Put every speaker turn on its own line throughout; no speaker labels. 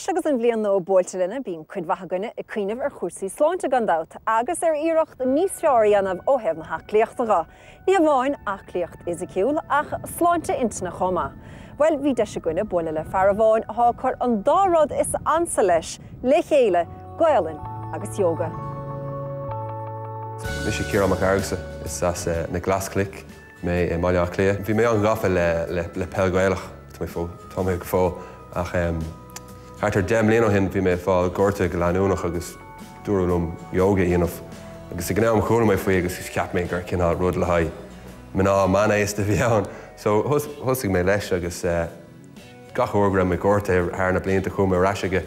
Leis agus an bblion nó bóilte linne bíon chuid bhathagaine i cuiineh ar chúrsaí sláinte gandát, agus ar iirecht níos fearr anamh ó hebh na haclíochta gá. Ní bháin aclíocht isiciúil ach sláinte intna chomá. Well, bhí de goine bula le fear bháin há chuir an dárad is ansa leis, le chéile, Gaeilge agus yoga.
Mis Ciarán Fhearghusa is as na glasclic mé maiile clé. Bhí mé an gafa le Gaeilge tá mé go fó ach Hartar 10 bliain ó hin bhí mé fáil gorta go leanúnach agus dúrúm yoga dhéanamh. Agus i gnáam chuúna mé faoi agus ceap mé gur cinál rud le haid. Mná mana éis de bhí ann. So thusig mé leis agus gach ógra mé gorta ar na blianta chum mé raisiige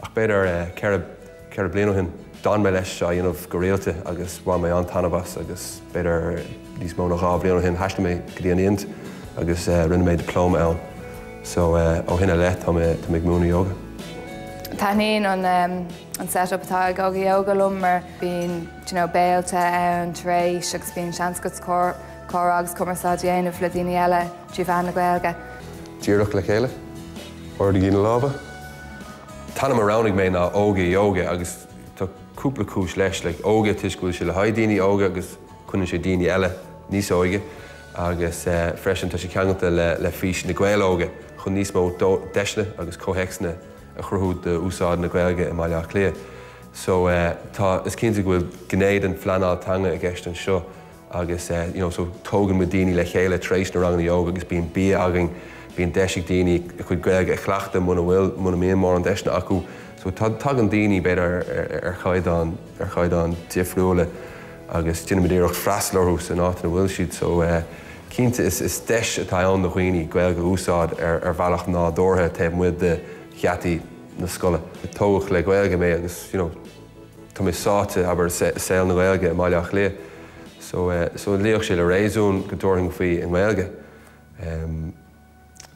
ach beidir ceir bliain ó hin dan mé leis a dhéanamh go réalte agus bhain mé an tanabhas agus beidir níos mó nach bliain ó hin heisna mé go dtí an iant agus rinne mé diplóma ann. So ó hinna le tá mé múna yoga.
Táníon an setup atá go yoga lumar bíon béalte ann tréis agus bíon seanscots cór agus cumarsa déanamh le daoine eile trí bhean na Gaeilge.
Díreach le chéile, or de gína lába. Tanam aránig mé ná óga yoga agus tá cúpla cúis leis le óga tuiscúil se le haid daoine óga agus chuann sé daoine eile níos óige agus freisin tá sé ceangalta le fís na Gaeilge chun níos mó deisne agus cóhexne a chruthúd de úsáid na Gaeilge i maiile clé. So tá is cinnte go bhfuil gnéad an phleanáilteanga a gceist an seo agus so tógan mu daoine le chéile tréis na ranganna yoga agus bíon bí agan bíon deisig daoine chuid Gaeilge a chleachta muna bhfuil muna míon mór an deisna acu. So tá an daoine beidir ar chaidán difriúla agus dinimiidíocht freaslarthús an átain bhfuil siad. So cinnte is deis atá an na chuoine Gaeilge úsáid ar bhealach ná dórtha taobh muid de cheataí na scoile. Tógach le Gaeilge mé agus tá mé sáte aber saoil na Gaeilge i maiile clé. So léoch sé le réasún go dúirthing faoi an Gaeilge.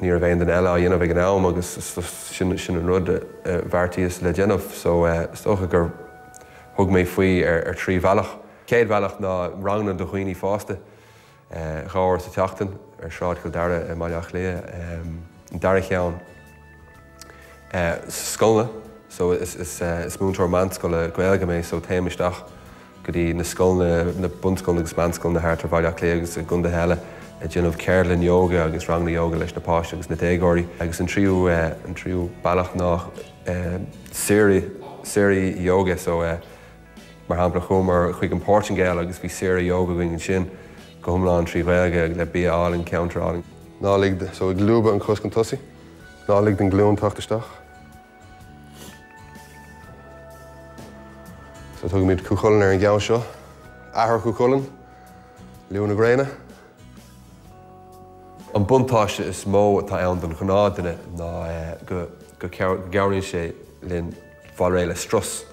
Ní bhéon den eile a dhéanamh ag an am agus sin an rud bhartaíos le déanamh. So stocha gur thug mé faoi ar trí bhealach. Céad bhealach ná ranganna do chuoine fásta. Gáir sa teachtain ar sráid go dara i maiile clé. An dara cheann scoilne, so is múntóir manscoile Gaeilge mé so téimisteach go dtí na scoilne na bunscoilne agus manscoilne thart ar bhaile clé agus a gunda heile a déanamh ceirlinn yoga agus ranganna yoga leis na páiste agus na dégóirí agus an tríú bailach nach séirí yoga so mar hampla chumar chuig an Portingale agus bhí séirí yoga going an sin go thomláin trí Gaeilge le bíáling counteráling. Nálig so ag glúba an coscan tosaí, nálig den glún tachtasteach. So tugad míad cúchulainn ar an gceann seo, ahar cúchulainn, liú na gréine. An buntáiste is mó atá ann don chonádaine ná go gearraíonn sé linn fáil réile strus.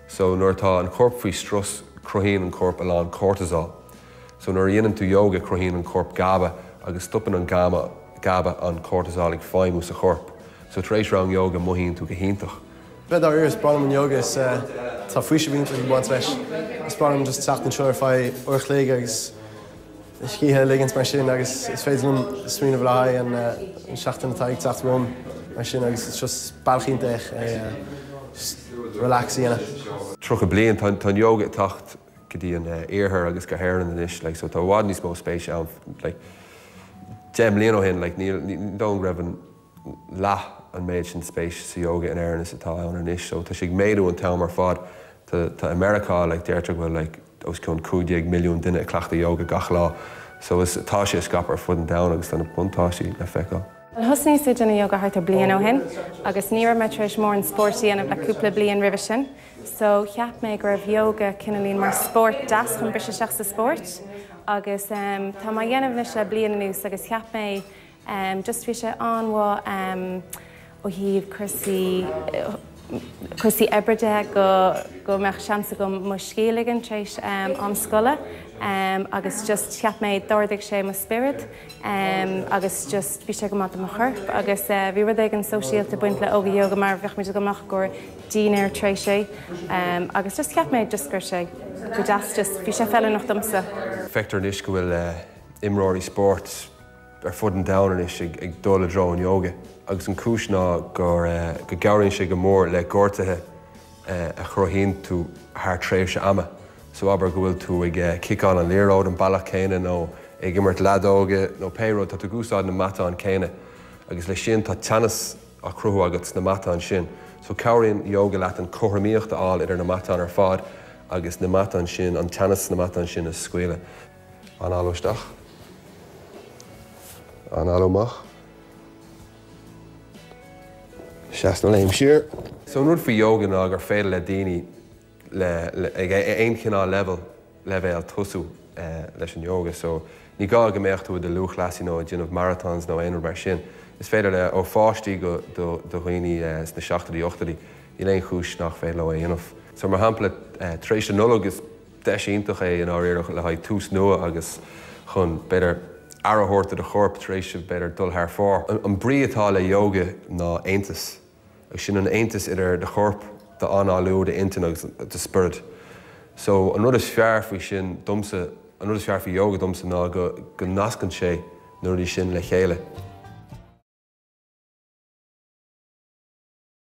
So nuair atá an corp faoi strus cruthíonn an corp aláin cortisol. So nuair dhéanann tú yoga cruthíonn an corp GABA agus stoppan an GABA an cortisol ag feimú sa corp. So tar éis rang yoga muhíonn tú go híntach.
Bed ar iris bram an yoga is tá fuise bhínta go bhaint leis. Is bram just teachtan seo ar fáid uirchléige agus scíthe ligans mar sin agus is féidir smíanamh le haid an seachtain atá ag teacht rom mar sin agus is just bailchínta just relaxíanna.
Trocha bliain tá yoga tacht go dtí an éarthar agus go hhéireann inis, so tá bhád níos mó spéis ann 10 bliain ó hin ní dó raibh an leath an méid sin spéis sa yoga in airnas atá ann inis. So tá sig méadú an tam ar fad tá Americá déirteach bhfuil os chun 50 milliún duine a cleachta yoga gach lá. So tá sé scap ar fud an dam agus tána buntáisí le feiceáil.
Thusnaí sé duna yoga thart ar bliain ó hin, agus ní raibh mé éis mór an sportaí anamh le cúpla bliain roimhe sin. So cheap mé go raibh yoga cinelín mar sport das chun brise seach sa sport. Agus tá má dhéanamh leis le bliain nús agus cheap mé just bhí sé anhá ó híomh chusaí ebride go meach seansa go mo scéalagan tréis an scoile agus just cheap méid dordaigh sé mo spirit agus just bhí sé go mata mo chorp agus bhí rud ag an sosiálta buint le óga yoga mar bheith muid go meach gur dínar tréis sé agus just cheap méid just gur sé go deas just bhí sé fellin nach domsa.
Feictar níos go bhfuil imróirí sport ar fud an domhain is ag dul a dro an yoga. Agus an cúis ná gur gabhraíonn sé go mór le gortathe a chruthíonn tú thar tréimhse ama. So aber go bhfuil tú ag kicán an léróid an bailach céine nó ag imirt ledóga nó péróid tá tú gúsáid na matán céine. Agus le sin tá teannas a cruthú agat na matán sin. So cabhraíonn yoga leat an chothraíocht áil idir na matán ar fad agus na matán sin, an teannas na matán sin is scuile. An alóisteach. An alómach. Seas nó léim siar. So an rud faoi yoga ná gur féidir le daoine ag aon cinál levéil tosú leis an yoga. So ní gá go méocht tú de luachlasí nó déanamh marathons nó aonar mar sin. Is féidir le ó fáistí go do chuoine na 7 8 i léon chúis nach féile le dhéanamh. So mar hampla tréis an nullag is deisíntach é an áireach le haid tús nua agus chun beidir arthórta de chorp tréis beidir dul thar fár. An brí atá le yoga ná aontas. Agus sin an aontas idir de chorp de anáú de intin agus de spirit. So an rud is fearr faoi sin dumsa, an rud is fearr faoi yoga dumsa ná go nascann sé nuair sin le chéile.